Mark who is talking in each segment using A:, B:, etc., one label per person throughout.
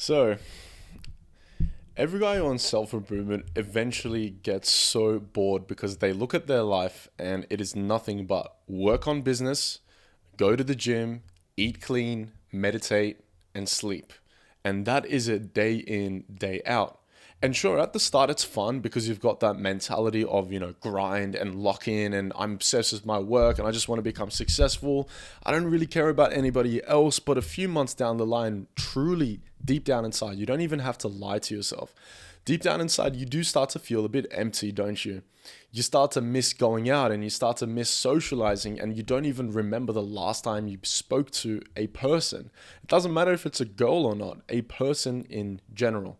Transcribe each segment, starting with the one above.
A: So, every guy on self improvement eventually gets so bored because they look at their life and it is nothing but work on business, go to the gym, eat clean, meditate, and sleep. And that is it day in, day out. And sure, at the start, it's fun because you've got that mentality of, grind and lock in, and I'm obsessed with my work and I just want to become successful. I don't really care about anybody else. But a few months down the line, truly deep down inside, you don't even have to lie to yourself. Deep down inside, you do start to feel a bit empty, don't you? You start to miss going out and you start to miss socializing, and you don't even remember the last time you spoke to a person. It doesn't matter if it's a girl or not, a person in general.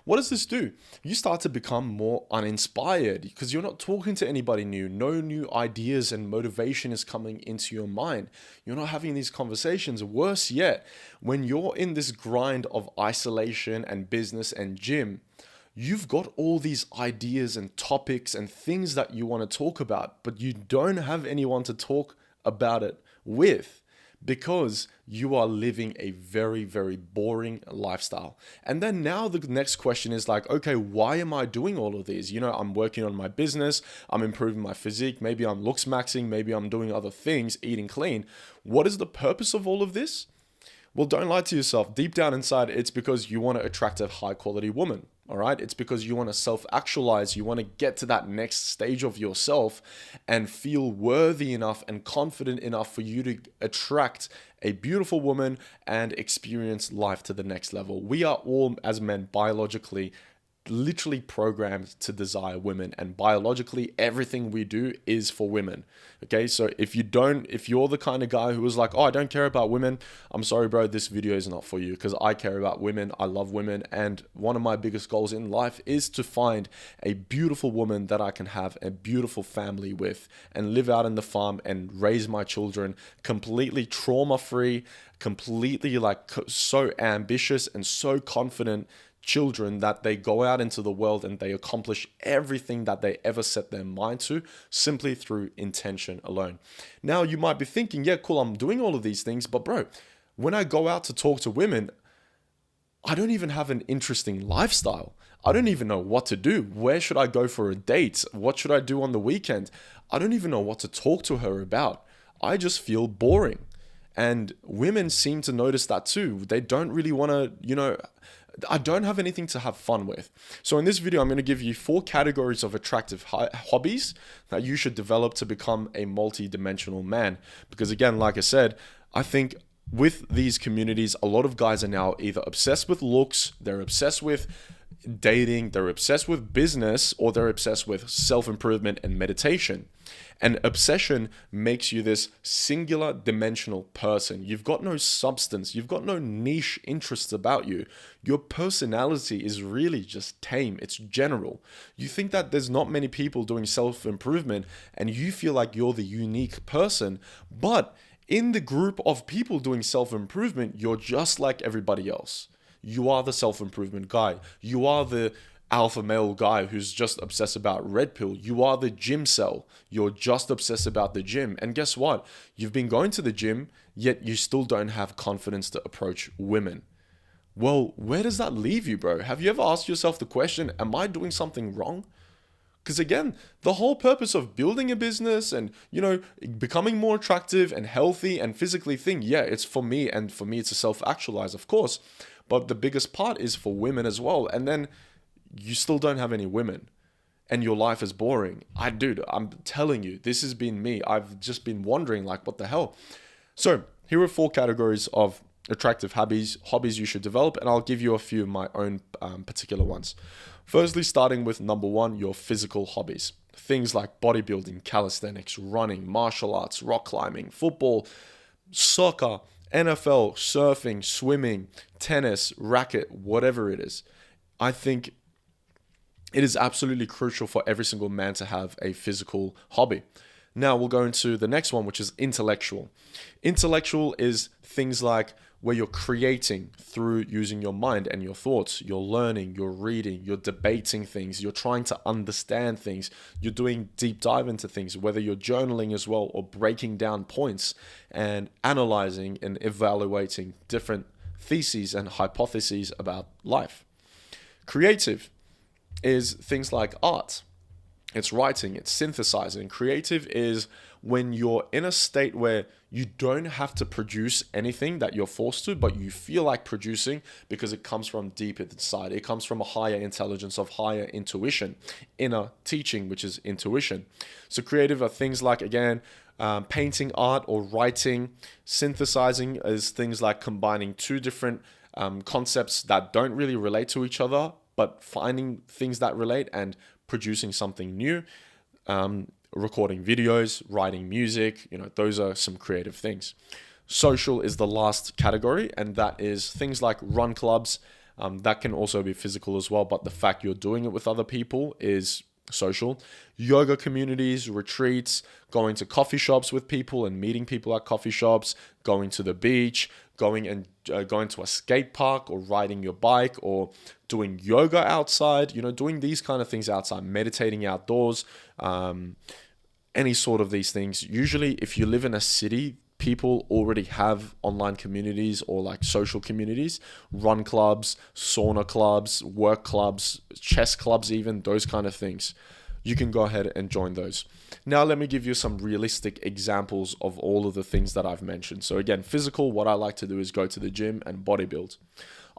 A: What does this do? You start to become more uninspired because you're not talking to anybody new. No new ideas and motivation is coming into your mind. You're not having these conversations. Worse yet, when you're in this grind of isolation and business and gym, you've got all these ideas and topics and things that you want to talk about, but you don't have anyone to talk about it with because you are living a very, very boring lifestyle. And then now the next question is like, okay, why am I doing all of these? I'm working on my business, I'm improving my physique, maybe I'm looks maxing, maybe I'm doing other things, eating clean. What is the purpose of all of this? Well, don't lie to yourself. Deep down inside, it's because you want to attract a high quality woman. All right. It's because you want to self actualize. You want to get to that next stage of yourself and feel worthy enough and confident enough for you to attract a beautiful woman and experience life to the next level. We are all, as men, biologically literally programmed to desire women, and biologically everything we do is for women. Okay, so if you're the kind of guy who is like, oh, I don't care about women, I'm sorry, bro, this video is not for you, because I care about women, I love women, and one of my biggest goals in life is to find a beautiful woman that I can have a beautiful family with and live out in the farm and raise my children completely trauma free, completely like so ambitious and so confident children that they go out into the world and they accomplish everything that they ever set their mind to simply through intention alone. Now you might be thinking, yeah, cool, I'm doing all of these things, but bro, when I go out to talk to women, I don't even have an interesting lifestyle. I don't even know what to do. Where should I go for a date? What should I do on the weekend? I don't even know what to talk to her about. I just feel boring. And women seem to notice that too. They don't really want to, I don't have anything to have fun with. So in this video, I'm going to give you 4 categories of attractive hobbies that you should develop to become a multi-dimensional man. Because again, like I said, I think with these communities, a lot of guys are now either obsessed with looks, they're obsessed with dating, they're obsessed with business, or they're obsessed with self-improvement and meditation. And obsession makes you this singular dimensional person. You've got no substance. You've got no niche interests about you. Your personality is really just tame. It's general. You think that there's not many people doing self-improvement and you feel like you're the unique person. But in the group of people doing self-improvement, you're just like everybody else. You are the self-improvement guy. You are the alpha male guy who's just obsessed about red pill. You are the gym cell. You're just obsessed about the gym. And guess what? You've been going to the gym, yet you still don't have confidence to approach women. Well, where does that leave you, bro? Have you ever asked yourself the question, am I doing something wrong? Because again, the whole purpose of building a business and, becoming more attractive and healthy and physically thing, yeah, it's for me, and for me it's to self-actualize, of course. But the biggest part is for women as well. And then you still don't have any women and your life is boring. I'm telling you, this has been me. I've just been wondering like, what the hell? So here are 4 categories of attractive hobbies you should develop. And I'll give you a few of my own particular ones. Firstly, starting with number 1, your physical hobbies. Things like bodybuilding, calisthenics, running, martial arts, rock climbing, football, soccer, NFL, surfing, swimming, tennis, racket, whatever it is. I think it is absolutely crucial for every single man to have a physical hobby. Now we'll go into the next one, which is intellectual. Intellectual is things like where you're creating through using your mind and your thoughts. You're learning, you're reading, you're debating things, you're trying to understand things, you're doing deep dive into things, whether you're journaling as well or breaking down points and analyzing and evaluating different theses and hypotheses about life. Creative is things like art. It's writing, it's synthesizing. Creative is when you're in a state where you don't have to produce anything that you're forced to, but you feel like producing because it comes from deep inside. It comes from a higher intelligence, of higher intuition, inner teaching, which is intuition. So creative are things like, again, painting, art, or writing. Synthesizing is things like combining two different concepts that don't really relate to each other, but finding things that relate and producing something new. Recording videos, writing music, those are some creative things. Social is the last category, and that is things like run clubs. That can also be physical as well, but the fact you're doing it with other people is social. Yoga communities, retreats, going to coffee shops with people and meeting people at coffee shops, going to the beach, going to a skate park, or riding your bike, or doing yoga outside, doing these kind of things outside, meditating outdoors, any sort of these things. Usually if you live in a city, people already have online communities or like social communities, run clubs, sauna clubs, work clubs, chess clubs, even those kind of things. You can go ahead and join those. Now, let me give you some realistic examples of all of the things that I've mentioned. So again, physical, what I like to do is go to the gym and bodybuild.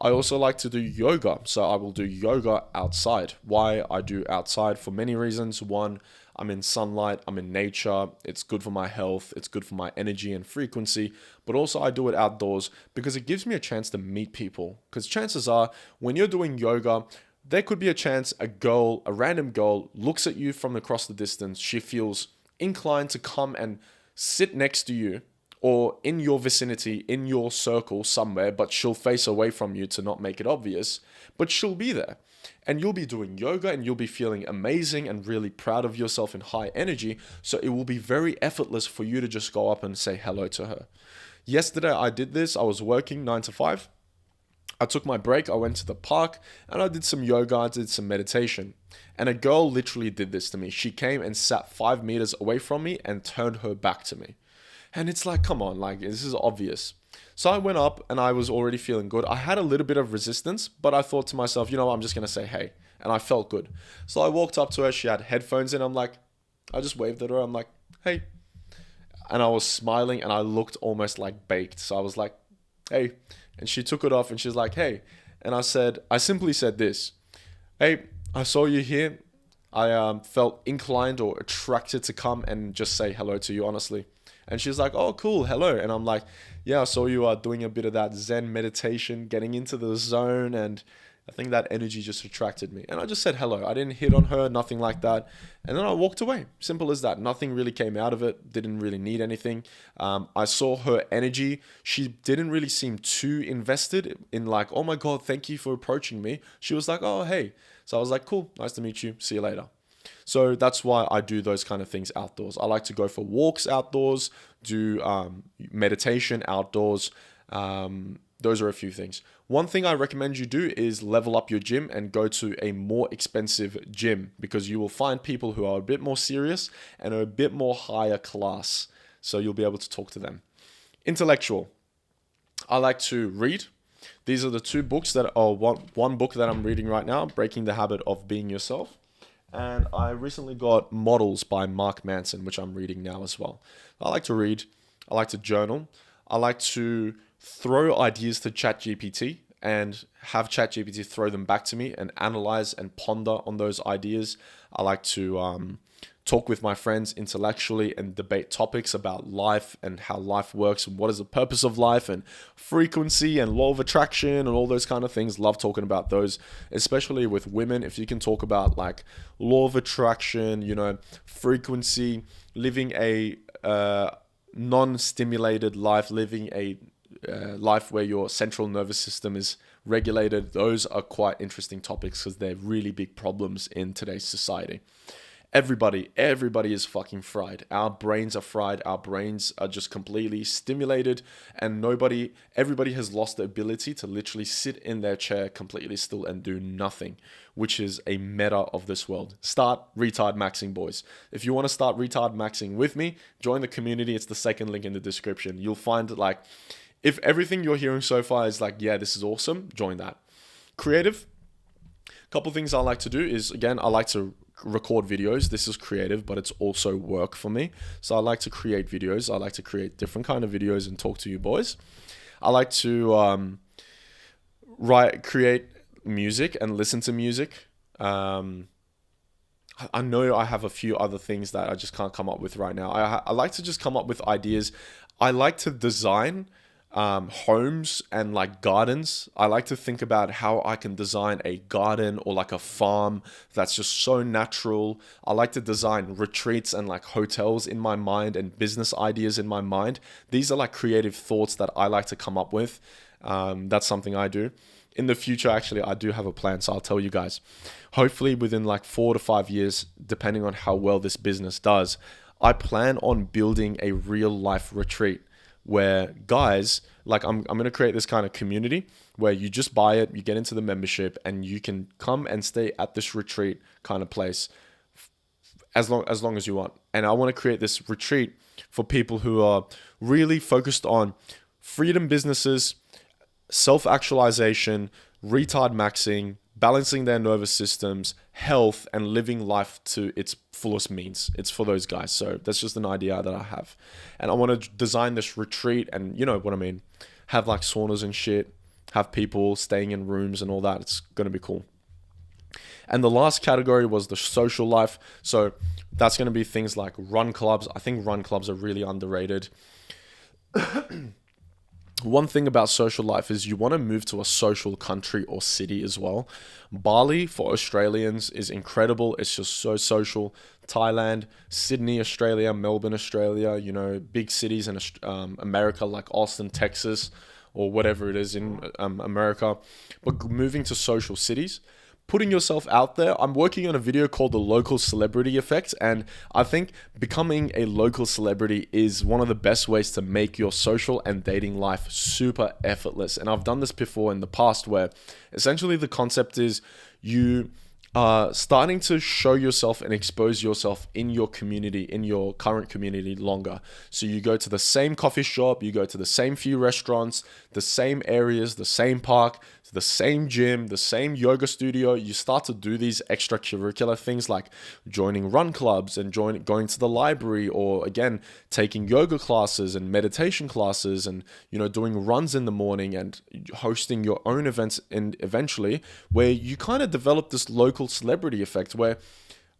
A: I also like to do yoga. So I will do yoga outside. Why I do outside? For many reasons. One, I'm in sunlight, I'm in nature, it's good for my health, it's good for my energy and frequency, but also I do it outdoors because it gives me a chance to meet people. Because chances are, when you're doing yoga, there could be a chance a random girl looks at you from across the distance, she feels inclined to come and sit next to you or in your vicinity, in your circle somewhere, but she'll face away from you to not make it obvious, but she'll be there. And you'll be doing yoga and you'll be feeling amazing and really proud of yourself in high energy. So it will be very effortless for you to just go up and say hello to her. Yesterday I did this. I was working 9 to 5. I took my break. I went to the park and I did some yoga. I did some meditation. And a girl literally did this to me. She came and sat 5 meters away from me and turned her back to me. And it's like, come on, like this is obvious. So I went up and I was already feeling good. I had a little bit of resistance, but I thought to myself, I'm just going to say hey. And I felt good. So I walked up to her. She had headphones in. I just waved at her. I'm like, hey. And I was smiling and I looked almost like baked. So I was like, hey. And she took it off and she's like, hey. And I simply said this, hey, I saw you here. I felt inclined or attracted to come and just say hello to you, honestly. And she's like, oh, cool, hello. And I'm like, yeah, I saw you doing a bit of that Zen meditation, getting into the zone. And I think that energy just attracted me. And I just said hello. I didn't hit on her, nothing like that. And then I walked away. Simple as that. Nothing really came out of it. Didn't really need anything. I saw her energy. She didn't really seem too invested in like, oh my God, thank you for approaching me. She was like, oh, hey. So I was like, cool, nice to meet you. See you later. So that's why I do those kind of things outdoors. I like to go for walks outdoors, do meditation outdoors. Those are a few things. One thing I recommend you do is level up your gym and go to a more expensive gym because you will find people who are a bit more serious and are a bit more higher class. So you'll be able to talk to them. Intellectual. I like to read. These are the two books one book that I'm reading right now, Breaking the Habit of Being Yourself. And I recently got Models by Mark Manson, which I'm reading now as well. I like to read. I like to journal. I like to throw ideas to ChatGPT and have ChatGPT throw them back to me and analyze and ponder on those ideas. I like to talk with my friends intellectually and debate topics about life and how life works and what is the purpose of life and frequency and law of attraction and all those kind of things. Love talking about those, especially with women. If you can talk about like law of attraction, frequency, living a non-stimulated life, living a life where your central nervous system is regulated. Those are quite interesting topics because they're really big problems in today's society. Everybody is fucking fried. Our brains are fried. Our brains are just completely stimulated and everybody has lost the ability to literally sit in their chair completely still and do nothing, which is a meta of this world. Start retard maxing, boys. If you want to start retard maxing with me, join the community. It's the second link in the description. You'll find like If everything you're hearing so far is like, yeah, this is awesome, join that. Creative, couple things I like to do is, again, I like to record videos. This is creative, but it's also work for me. So I like to create videos. I like to create different kind of videos and talk to you boys. I like to create music and listen to music. I know I have a few other things that I just can't come up with right now. I like to just come up with ideas. I like to design homes and like gardens. I like to think about how I can design a garden or like a farm that's just so natural. I like to design retreats and like hotels in my mind and business ideas in my mind. These are like creative thoughts that I like to come up with. That's something I do. In the future, actually, I do have a plan, so I'll tell you guys. Hopefully within like 4 to 5 years, depending on how well this business does, I plan on building a real life retreat where guys, like I'm going to create this kind of community where you just buy it, you get into the membership, and you can come and stay at this retreat kind of place as long as you want. And I want to create this retreat for people who are really focused on freedom businesses, self-actualization, retard maxing, balancing their nervous systems, health, and living life to its fullest means. It's for those guys. So that's just an idea that I have. And I want to design this retreat and, you know what I mean, have like saunas and shit, have people staying in rooms and all that. It's going to be cool. And the last category was the social life. So that's going to be things like run clubs. I think run clubs are really underrated. One thing about social life is you want to move to a social country or city as well. Bali for Australians is incredible. It's just so social. Thailand, Sydney, Australia, Melbourne, Australia, you know, big cities in America like Austin, Texas, or whatever it is in America. But moving to social cities, putting yourself out there. I'm working on a video called The Local Celebrity Effect, and I think becoming a local celebrity is one of the best ways to make your social and dating life super effortless. And I've done this before in the past where essentially the concept is you starting to show yourself and expose yourself in your community, in your current community longer. So you go to the same coffee shop, you go to the same few restaurants, the same areas, the same park, the same gym, the same yoga studio. You start to do these extracurricular things like joining run clubs and going to the library, or again, taking yoga classes and meditation classes, and, you know, doing runs in the morning and hosting your own events, and eventually where you kind of develop this local celebrity effect where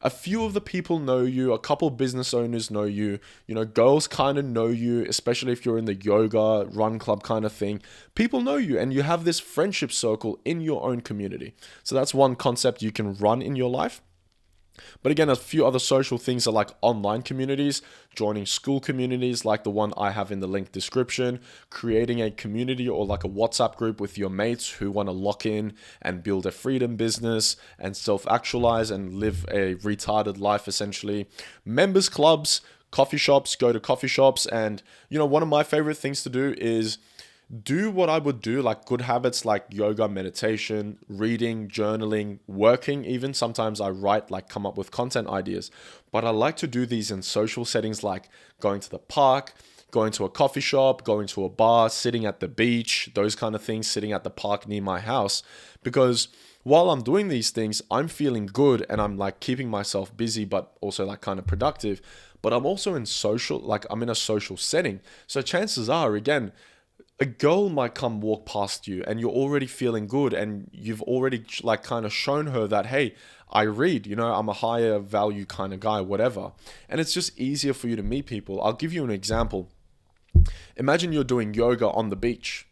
A: a few of the people know you, a couple business owners know you, you know, girls kind of know you, especially if you're in the yoga, run club kind of thing. People know you and you have this friendship circle in your own community. So that's one concept you can run in your life. But again, a few other social things are like online communities, joining school communities like the one I have in the link description, creating a community or like a WhatsApp group with your mates who want to lock in and build a freedom business and self-actualize and live a retarded life essentially. Members clubs, coffee shops, go to coffee shops. And, you know, one of my favorite things to do is do what I would do, like good habits like yoga, meditation, reading, journaling, working even. Sometimes I write, like come up with content ideas. But I like to do these in social settings like going to the park, going to a coffee shop, going to a bar, sitting at the beach, those kind of things, sitting at the park near my house. Because while I'm doing these things, I'm feeling good and I'm like keeping myself busy, but also like kind of productive. But I'm also in social, like I'm in a social setting. So chances are, again, a girl might come walk past you and you're already feeling good and you've already like kind of shown her that, hey, I read, you know, I'm a higher value kind of guy, whatever. And it's just easier for you to meet people. I'll give you an example. Imagine you're doing yoga on the beach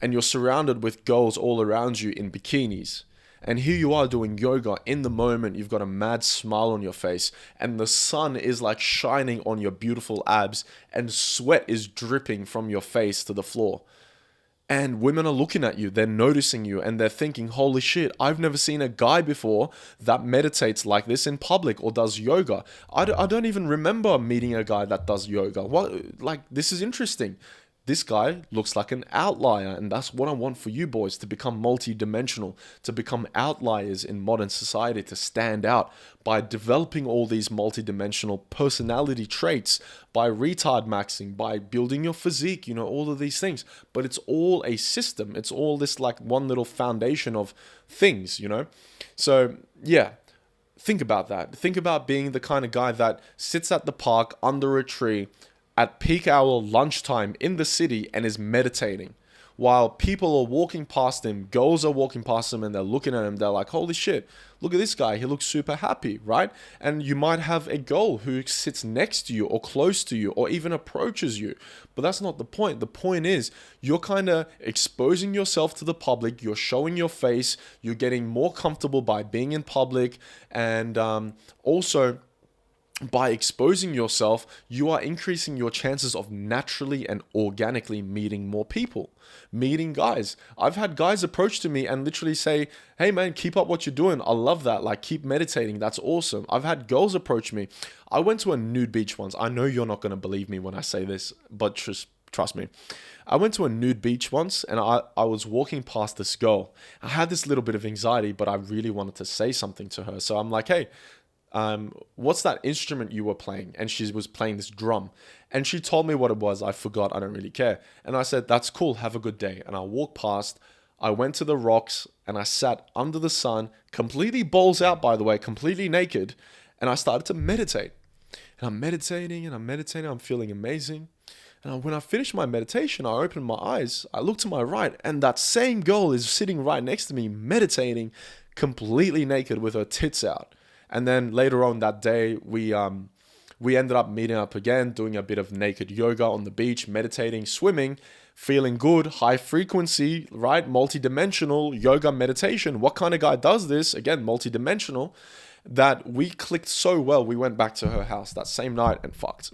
A: and you're surrounded with girls all around you in bikinis. And here you are doing yoga in the moment. You've got a mad smile on your face and the sun is like shining on your beautiful abs and sweat is dripping from your face to the floor. And women are looking at you, they're noticing you and they're thinking, holy shit, I've never seen a guy before that meditates like this in public or does yoga. I don't even remember meeting a guy that does yoga. What, like, this is interesting. this guy looks like an outlier. And that's what I want for you boys, to become multi-dimensional, to become outliers in modern society, to stand out by developing all these multi-dimensional personality traits, by retard maxing, by building your physique, all of these things. But it's all a system. It's all this like one little foundation of things, So yeah, think about that. Think about being the kind of guy that sits at the park under a tree at peak hour lunchtime in the city and is meditating while people are walking past him, girls are walking past him, and they're looking at him. They're like, holy shit, look at this guy. He looks super happy, right? And you might have a girl who sits next to you or close to you or even approaches you. But that's not the point. The point is you're kind of exposing yourself to the public. You're showing your face. You're getting more comfortable by being in public. And also, by exposing yourself, you are increasing your chances of naturally and organically meeting more people, meeting guys. I've had guys approach to me and literally say, hey man, keep up what you're doing. I love that. Like, keep meditating. That's awesome. I've had girls approach me. I went to a nude beach once. I know you're not going to believe me when I say this, but trust me. I went to a nude beach once and I was walking past this girl. I had this little bit of anxiety, but I really wanted to say something to her. So I'm like, hey, what's that instrument you were playing? And she was playing this drum. And she told me what it was. I forgot. I don't really care. And I said, that's cool. Have a good day. And I walked past. I went to the rocks and I sat under the sun, completely balls out, by the way, completely naked. And I started to meditate. And I'm meditating and I'm meditating. I'm feeling amazing. And when I finished my meditation, I opened my eyes. I looked to my right. And that same girl is sitting right next to me, meditating, completely naked with her tits out. And then later on that day, we ended up meeting up again, doing a bit of naked yoga on the beach, meditating, swimming, feeling good, high frequency, right? Multi-dimensional yoga meditation. What kind of guy does this? Again, multi-dimensional. That we clicked so well, we went back to her house that same night and fucked.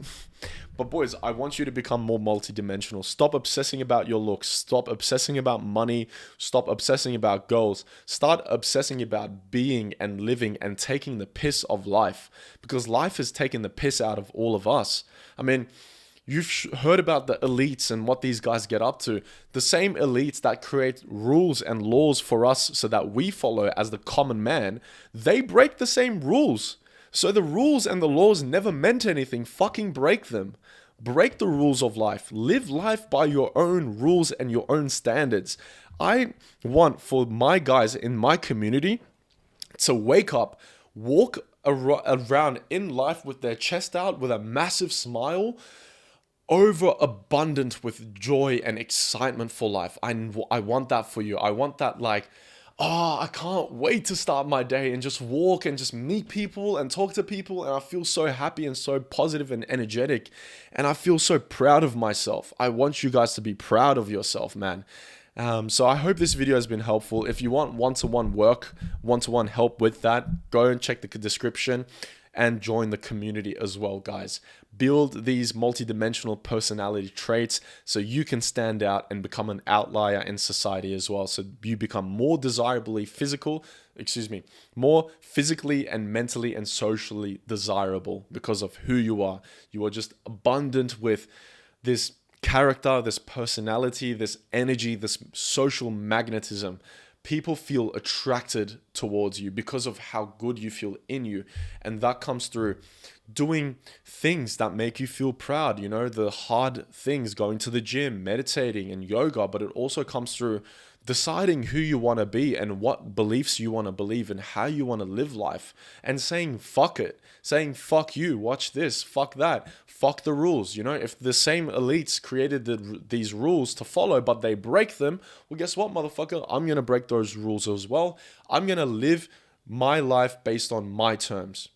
A: But boys, I want you to become more multidimensional. Stop obsessing about your looks. Stop obsessing about money. Stop obsessing about goals. Start obsessing about being and living and taking the piss of life. Because life has taken the piss out of all of us. I mean, you've heard about the elites and what these guys get up to. The same elites that create rules and laws for us so that we follow as the common man, they break the same rules. So the rules and the laws never meant anything. Fucking break them. Break the rules of life. Live life by your own rules and your own standards. I want for my guys in my community to wake up, walk around in life with their chest out, with a massive smile, overabundant with joy and excitement for life. I want that for you. I want that I can't wait to start my day and just walk and just meet people and talk to people. And I feel so happy and so positive and energetic. And I feel so proud of myself. I want you guys to be proud of yourself, man. So I hope this video has been helpful. If you want one-to-one work, one-to-one help with that, go and check the description and join the community as well, guys. Build these multidimensional personality traits so you can stand out and become an outlier in society as well. So you become more more physically and mentally and socially desirable because of who you are. You are just abundant with this character, this personality, this energy, this social magnetism. People feel attracted towards you because of how good you feel in you. And that comes through doing things that make you feel proud, the hard things, going to the gym, meditating and yoga, but it also comes through deciding who you want to be and what beliefs you want to believe and how you want to live life, and saying fuck it, saying fuck you, watch this, fuck that, fuck the rules. If the same elites created these rules to follow but they break them, well, guess what, motherfucker, I'm gonna break those rules as well. I'm gonna live my life based on my terms.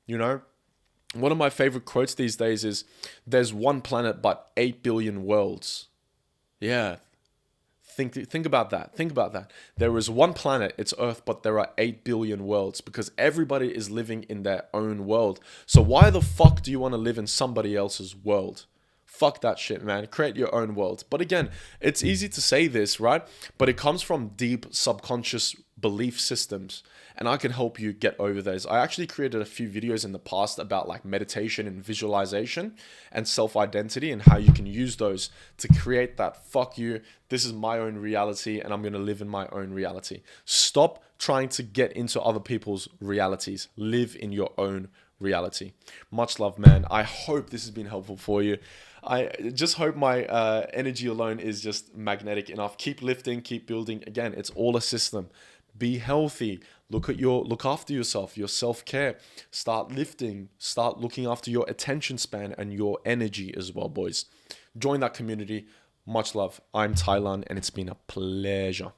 A: One of my favorite quotes these days is, there's one planet but 8 billion worlds. Yeah. Think about that. Think about that. There is one planet, it's Earth, but there are 8 billion worlds because everybody is living in their own world. So why the fuck do you want to live in somebody else's world? Fuck that shit, man. Create your own world. But again, it's easy to say this, right? But it comes from deep subconscious belief systems. And I can help you get over those. I actually created a few videos in the past about like meditation and visualization and self-identity and how you can use those to create that fuck you, this is my own reality and I'm going to live in my own reality. Stop trying to get into other people's realities. Live in your own reality. Much love, man. I hope this has been helpful for you. I just hope my energy alone is just magnetic enough. Keep lifting, keep building. Again, it's all a system. Be healthy. Look after yourself, your self-care. Start lifting. Start looking after your attention span and your energy as well, boys. Join that community. Much love. I'm Thailand, and it's been a pleasure.